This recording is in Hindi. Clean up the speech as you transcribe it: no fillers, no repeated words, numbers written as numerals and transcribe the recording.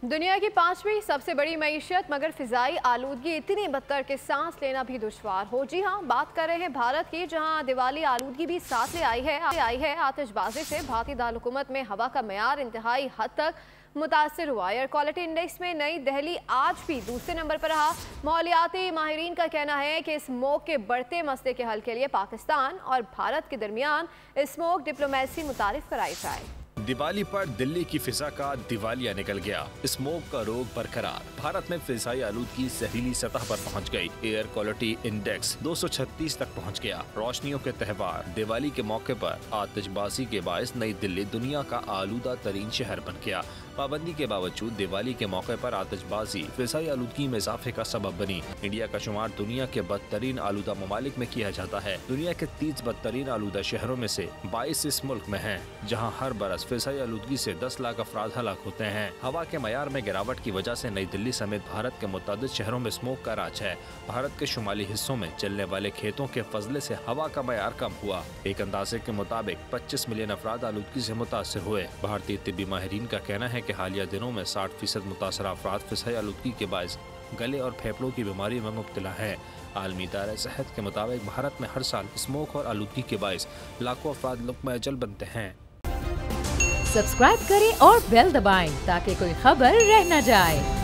दुनिया की पांचवी सबसे बड़ी मईशत मगर फिजाई आलूदगी इतनी बदतर कि सांस लेना भी दुश्वार हो। जी हाँ, बात कर रहे हैं भारत की, जहां दिवाली आलूदगी भी साथ ले आई है। आतिशबाजी से भारतीय दारकूमत में हवा का मेयार इंतहाई हद तक मुतासर हुआ। एयर क्वालिटी इंडेक्स में नई दिल्ली आज भी दूसरे नंबर पर रहा। माहौलियाती माहिरीन का कहना है कि स्मोक के बढ़ते मसले के हल के लिए पाकिस्तान और भारत के दरमियान स्मोक डिप्लोमेसी मुतारिफ कराई जाए। दिवाली पर दिल्ली की फिजा का दिवालिया निकल गया। स्मोक का रोग बरकरार। भारत में फिजाई आलूदगी जहरीली सतह पर पहुंच गई। एयर क्वालिटी इंडेक्स 236 तक पहुंच गया। रोशनियों के त्योहार दिवाली के मौके पर आतिशबाजी के बायस नई दिल्ली दुनिया का आलूदा तरीन शहर बन गया। पाबंदी के बावजूद दिवाली के मौके पर आतिशबाजी फिजाई आलूदगी में इजाफे का सबब बनी। इंडिया का शुमार दुनिया के बदतरीन आलूदा ममालिक में किया जाता है। दुनिया के 30 बदतरीन आलूदा शहरों में से 22 इस मुल्क में हैं, जहां हर बरस फिजाई आलूदगी से 10 लाख अफराद हलाक होते हैं। हवा के मयार में गिरावट की वजह से नई दिल्ली समेत भारत के मुतअद्दिद शहरों में स्मोक का राज है। भारत के शुमाली हिस्सों में चलने वाले खेतों के फजले से हवा का मयार कम हुआ। एक अंदाजे के मुताबिक 25 मिलियन अफराद आलूदगी से मुतासर हुए। भारतीय तिब्बी माहिरीन का कहना है कि हालिया दिनों में 60% मुतासर अफराद फिजाई आलूदगी के बायस गले और फेफड़ों की बीमारी में मुब्तला है। आलमी इदारे सेहत के मुताबिक भारत में हर साल स्मोक और आलूदगी के बायस लाखों अफराद लुक़्मा अजल बनते हैं। सब्सक्राइब करें और बेल दबाएं ताकि कोई खबर रह न जाए।